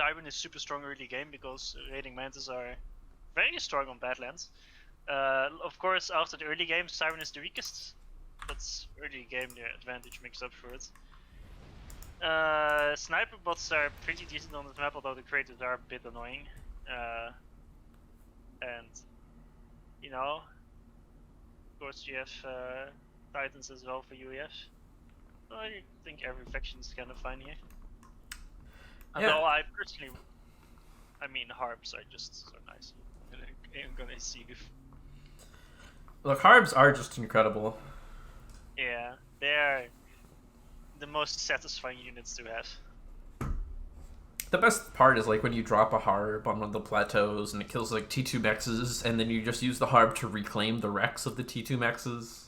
Siren is super strong early game because Raiding Mantis are very strong on Badlands. Of course, after the early game, Siren is the weakest. That's early game, the advantage makes up for it. Sniper bots are pretty decent on this map, although the creators are a bit annoying. And, you know, of course you have Titans as well for UEF. So I think every faction is kind of fine here. Although I personally, I mean, Harps are just so nice. I'm gonna see if. Look, Harbs are just incredible. Yeah, they're the most satisfying units to have. The best part is like when you drop a Harb on one of the plateaus and it kills like T2 mexes, and then you just use the Harb to reclaim the wrecks of the T2 mexes.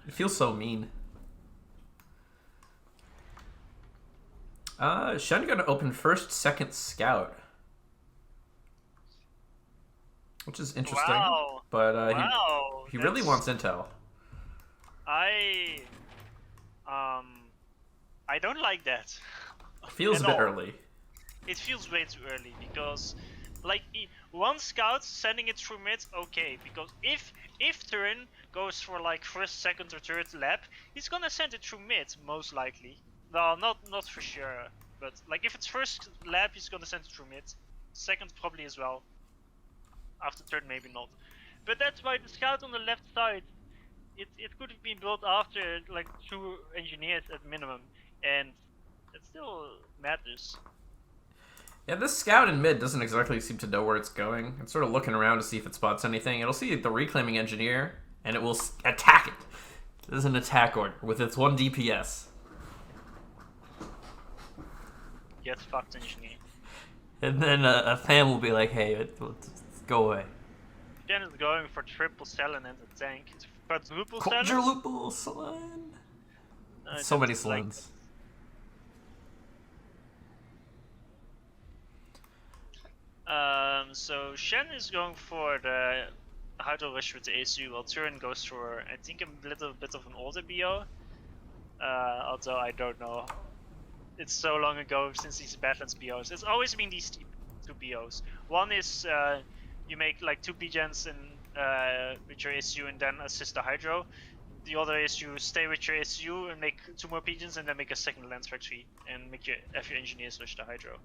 It feels so mean. Shen gonna open first, second scout. Which is interesting. Wow. But wow. he really wants intel. I don't like that. It feels a bit early. It feels way too early because, like, one scout sending it through mid, okay. Because if Turin goes for like first, second, or third lap, he's gonna send it through mid most likely. Well, not for sure, but like if it's first lap, he's gonna send it through mid. Second probably as well. After third, maybe not. But that's why the scout on the left side, it could have been built after like 2 engineers at minimum, and it still matters. Yeah, this scout in mid doesn't exactly seem to know where it's going. It's sort of looking around to see if it spots anything. It'll see the reclaiming engineer, and it will attack it. This is an attack order with its 1 DPS. Get fucked, engineer. And then a fan will be like, hey, let's go away. Jen is going for triple Selen and a tank. Quadruple Selen? Quadruple Selen? So many Selens. So Shen is going for the Hydro Rush with the ASU, while Turin goes for, I think, a little bit of an older BO. Although I don't know. It's so long ago since these Badlands BOs. It's always been these 2 BOs. One is you make like 2 PGens with your ASU and then assist the Hydro. The other is you stay with your ASU and make 2 more PGens and then make a second Lance Factory and make have your engineers rush the Hydro.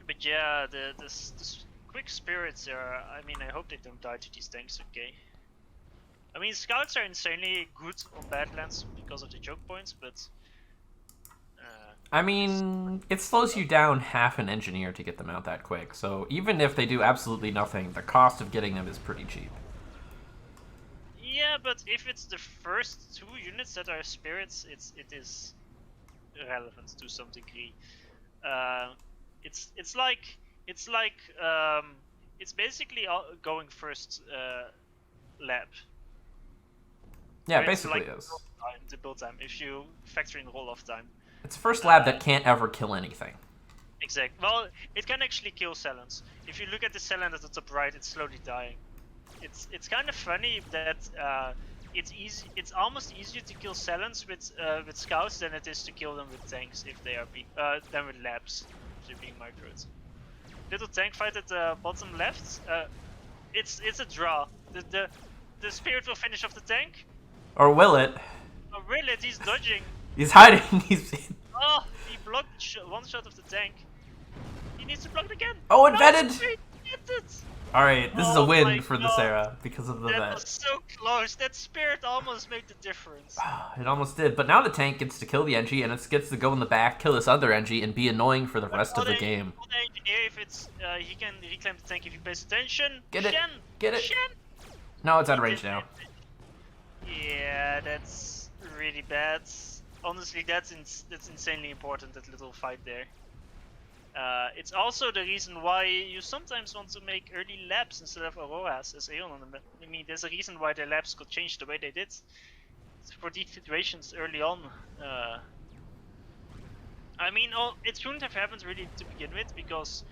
But yeah, the quick spirits are. I mean, I hope they don't die to these tanks. Okay. I mean, scouts are insanely good on Badlands because of the choke points, but. I mean, it slows you down half an engineer to get them out that quick. So even if they do absolutely nothing, the cost of getting them is pretty cheap. Yeah, but if it's the first 2 units that are spirits, it is relevant to some degree. It's basically going first lap. Yeah, Right? basically like is. The build time, if you factor in roll-off time. It's first lab that can't ever kill anything. Exactly. Well, it can actually kill Selens. If you look at the Selen at the top right, it's slowly dying. It's kind of funny that it's almost easier to kill Selens with scouts than it is to kill them with tanks if they are than with labs if they're being microed. Little tank fight at the bottom left. It's a draw. The spirit will finish off the tank. Or will it? Oh, will it? He's dodging. He's hiding. Oh, he blocked one shot of the tank. He needs to block it again. Oh, it vetted! Alright, this is a win for this era because of the vet. That was so close. That spirit almost made the difference. It almost did. But now the tank gets to kill the Engie, and it gets to go in the back, kill this other Engie, and be annoying for the rest of the game. The engineer, if it's, he can reclaim the tank if he pays attention. Get it. Shen! Get it. Shen! No, it's out of range now. Yeah, that's really bad. Honestly, that's insanely important, that little fight there. It's also the reason why you sometimes want to make early labs instead of Auroras as Aeon on the map. I mean, there's a reason why the labs got changed the way they did. It's for these situations early on. I mean, it shouldn't have happened really to begin with, because,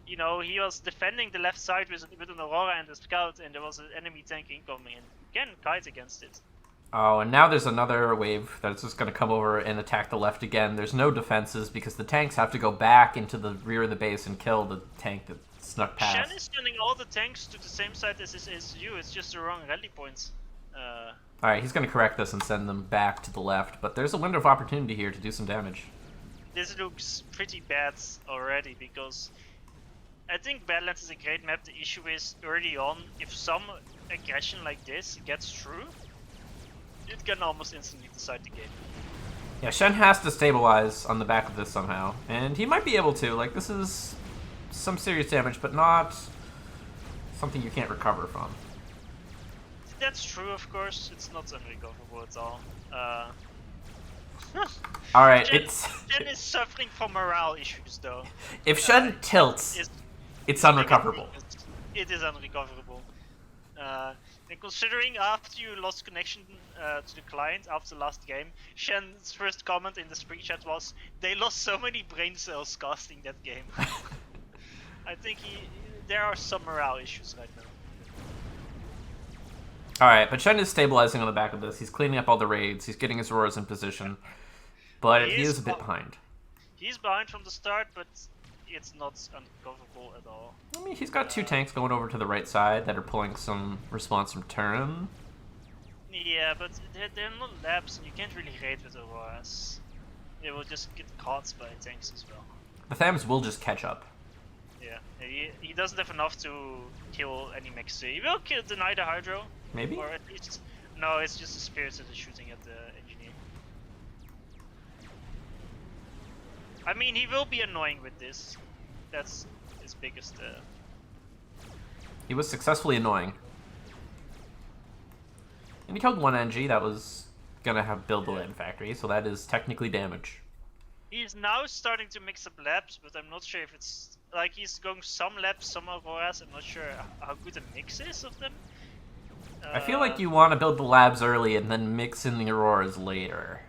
you know, he was defending the left side with an Aurora and a Scout, and there was an enemy tank incoming, and again, Kite against it. Oh, and now there's another wave that's just going to come over and attack the left again. There's no defenses because the tanks have to go back into the rear of the base and kill the tank that snuck past. Shen is sending all the tanks to the same side as his SU. It's just the wrong rally points. Alright, he's going to correct this and send them back to the left, but there's a window of opportunity here to do some damage. This looks pretty bad already because I think Badlands is a great map. The issue is early on, if some aggression like this gets through, it can almost instantly decide the game. Yeah, Shen has to stabilize on the back of this somehow, and he might be able to. Like, this is some serious damage, but not something you can't recover from. That's true, of course. It's not unrecoverable at all. Alright, Shen is suffering from morale issues, though. If Shen tilts, it's unrecoverable. It is unrecoverable. And considering after you lost connection to the client after the last game, Shen's first comment in the spring chat was, "They lost so many brain cells casting that game." I think there are some morale issues right now. Alright, but Shen is stabilizing on the back of this. He's cleaning up all the raids. He's getting his Auroras in position. But he is a bit behind. He's behind from the start, but it's not uncoverable at all. I mean, he's got two tanks going over to the right side that are pulling some response from Turin. Yeah, but they're not labs, and you can't really raid with Auroras. They will just get caught by tanks as well. The Thams will just catch up. Yeah, he doesn't have enough to kill any mechs. He will deny the Hydro. Maybe? Or at least... No, it's just the Spirits that are shooting at the Engineer. I mean, he will be annoying with this. That's his biggest... He was successfully annoying. And he killed one NG that was gonna have build the land factory, so that is technically damage. He's now starting to mix up labs, but I'm not sure if it's... Like, he's going some labs, some Auroras. I'm not sure how good the mix is of them. I feel like you want to build the labs early and then mix in the Auroras later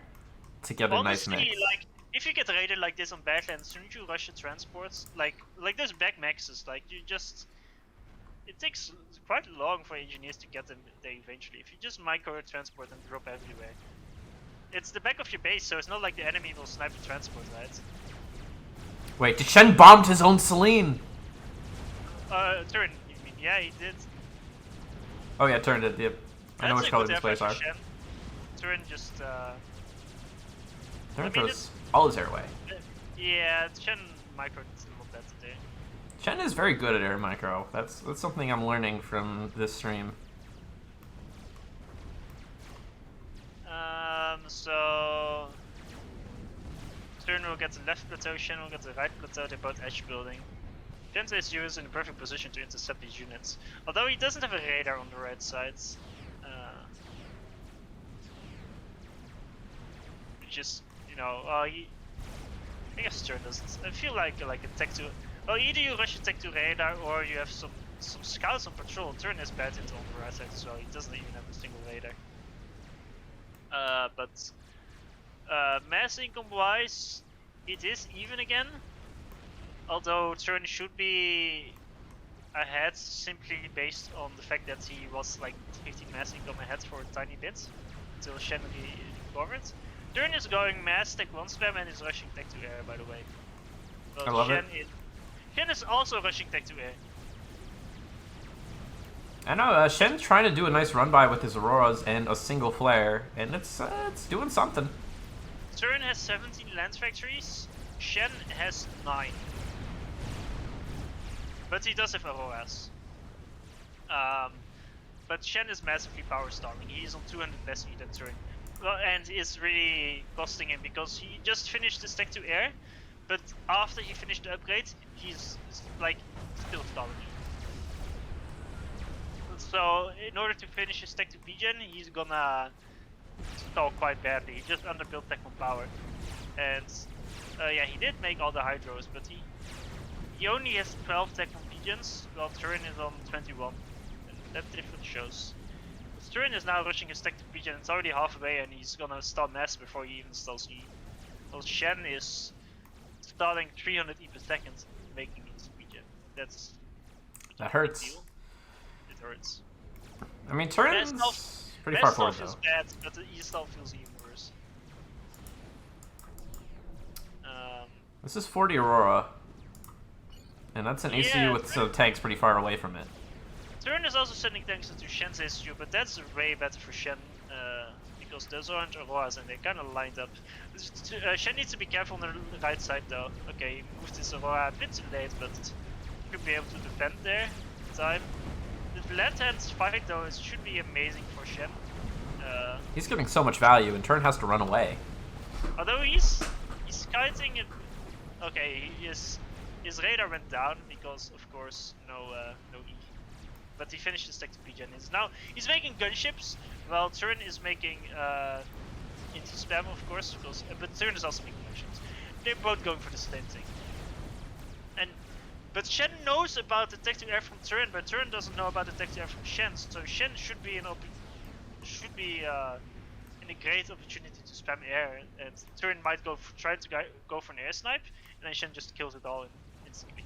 to get a nice mix. Like, if you get raided like this on Badlands, shouldn't you rush the transports? Like those back maxes, like, you just... It takes quite long for engineers to get them there eventually. If you just micro transport and drop everywhere. It's the back of your base, so it's not like the enemy will snipe the transport, right? Wait, did Shen bombed his own Celine? Turin, you mean? Yeah, he did. Oh yeah, Turin did, yep. I know which color these players are. Turin just, Turin throws all his air away. Yeah, Shen micro did a little bit today. Shen is very good at air micro. That's something I'm learning from this stream. So... Turin will get the left plateau, Shen will get the right plateau, they're both edge building. Shen's SU is in a perfect position to intercept these units. Although he doesn't have a radar on the right side. Which is, you know, I guess Turin doesn't. I feel like a tech to... Well, either you rush a tech to radar or you have some scouts on patrol. Turin is bad into on the right side as well, he doesn't even have a single radar. But mass income wise, it is even again. Although Turin should be ahead simply based on the fact that he was like 15 mass income ahead for a tiny bit until Shen recovered. Turin is going mass tech 1 spam and is rushing tech to air, by the way. But I love it. Shen is also rushing tech to air. I know, Shen's trying to do a nice run by with his Auroras and a single flare, and it's doing something. Turin has 17 land factories, Shen has 9. But he does have Auroras. But Shen is massively power starving. He is on 200 less E than Turin. Well, and is really costing him because he just finished his tech to air, but after he finished the upgrade, he's like still stalling. So in order to finish his tech to P-gen, he's gonna stall quite badly. He just underbuilt tech on power, and yeah, he did make all the hydros, but he only has 12 tech on P-gens, while Turin is on 21. And that difference shows. Turin is now rushing his tech to P-gen, it's already halfway, and he's gonna stall mass before he even stalls E. While Shen is stalling 300 E per second, making it P-gen. That hurts. Deal. It hurts. I mean, Turin's pretty far West forward, stall feels though. bad, but the East stall feels even worse. This is 40 Aurora. And that's an ACU Yeah, with some tanks pretty far away from it. Turn is also sending tanks into Shen's SU, but that's way better for Shen, because those aren't Auroras and they're kind of lined up. Shen needs to be careful on the right side though. Okay, he moved his Aurora a bit too late, but should be able to defend there in time. The left-hand fight though, it should be amazing for Shen. He's giving so much value, and Turn has to run away. Although he's kiting it. Okay, his radar went down because of course no E. But he finished his tech to PGen. He's making gunships, while Turn is making into spam, of course, because but Turn is also making gunships. They're both going for the same thing. But Shen knows about the tech to air from Turn, but Turn doesn't know about the tech to air from Shen. So Shen should be in a great opportunity to spam air, and Turn might try to go for an air snipe, and then Shen just kills it all instantly.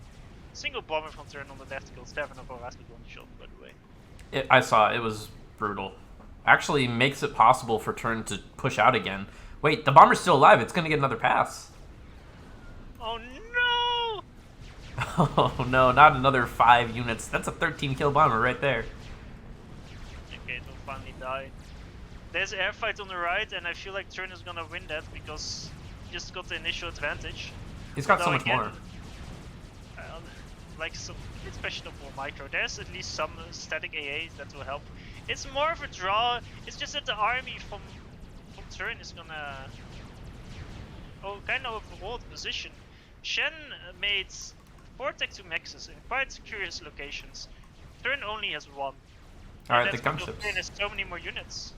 Single bomber from Turn on the left kills 7 of Auroras with 1 shot, by the way. I saw it was brutal. Actually makes it possible for Turn to push out again. Wait, the bomber's still alive. It's gonna get another pass. Oh no! Oh no, not another 5 units. That's a 13 kill bomber right there. Okay, it'll finally die. There's an air fight on the right, and I feel like Turn is gonna win that because he just got the initial advantage. He's got so Although much again, more. Like some, it's questionable micro. There's at least some static AA that will help. It's more of a draw. It's just that the army from Turn is gonna kind of overhaul the position. Shen made 4 tech 2 maxes in quite curious locations. Turn only has 1. Alright, the Turn gunships. has so many more units.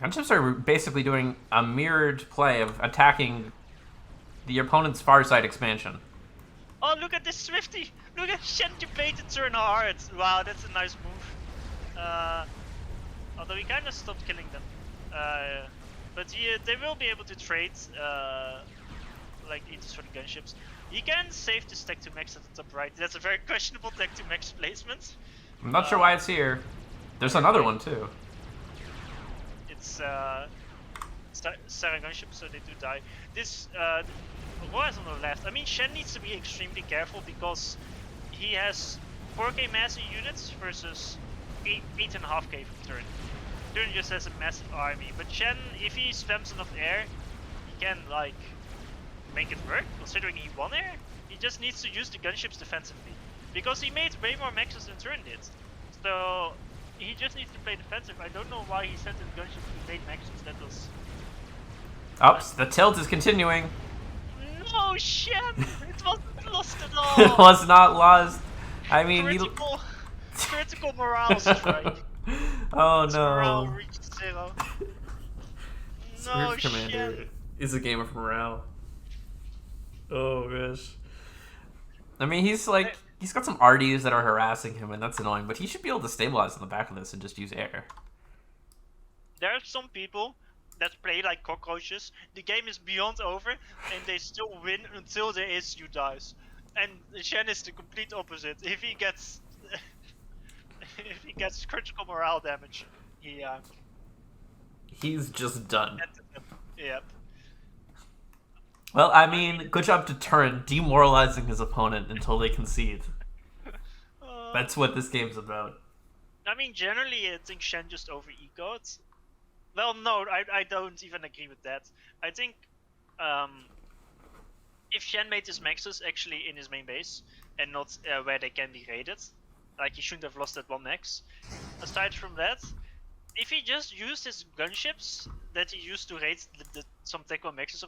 Gunships are basically doing a mirrored play of attacking the opponent's far side expansion. Oh, look at this Swifty! Look at Shen debated Turn hard! Wow, that's a nice move. Although he kind of stopped killing them. But they will be able to trade, like, into for the gunships. He can save this tech to max at the top right. That's a very questionable tech to max placement. I'm not sure why it's here. There's another one too. It's Sarah gunship, so they do die. This Aurora is on the left. I mean, Shen needs to be extremely careful because he has 4k massive units versus 8.5k from Turn. Turn just has a massive army, but Shen, if he spams enough air, he can like make it work. Considering he won air, he just needs to use the gunships defensively because he made way more maxes than Turn did. So he just needs to play defensive. I don't know why he sent his gunships to 8 maxes. That was. Oh, the tilt is continuing. No, Shen! It wasn't lost at all! It was not lost. I mean, critical morale strike. Oh Morale no. reached 0. No, Swift Commander Shen. is a game of morale. Oh gosh. I mean, he's got some RDs that are harassing him, and that's annoying. But he should be able to stabilize in the back of this and just use air. There are some people that play like cockroaches. The game is beyond over, and they still win until their SU dies. And Shen is the complete opposite. If he gets critical morale damage, He's just done. Yep. Well, I mean, good job to Turn demoralizing his opponent until they concede. That's what this game's about. I mean, generally, I think Shen just over-ecoed. Well, no, I don't even agree with that. I think if Shen made his maxes actually in his main base and not where they can be raided, like he shouldn't have lost that 1 max. Aside from that, if he just used his gunships that he used to raid some tech 1 maxes of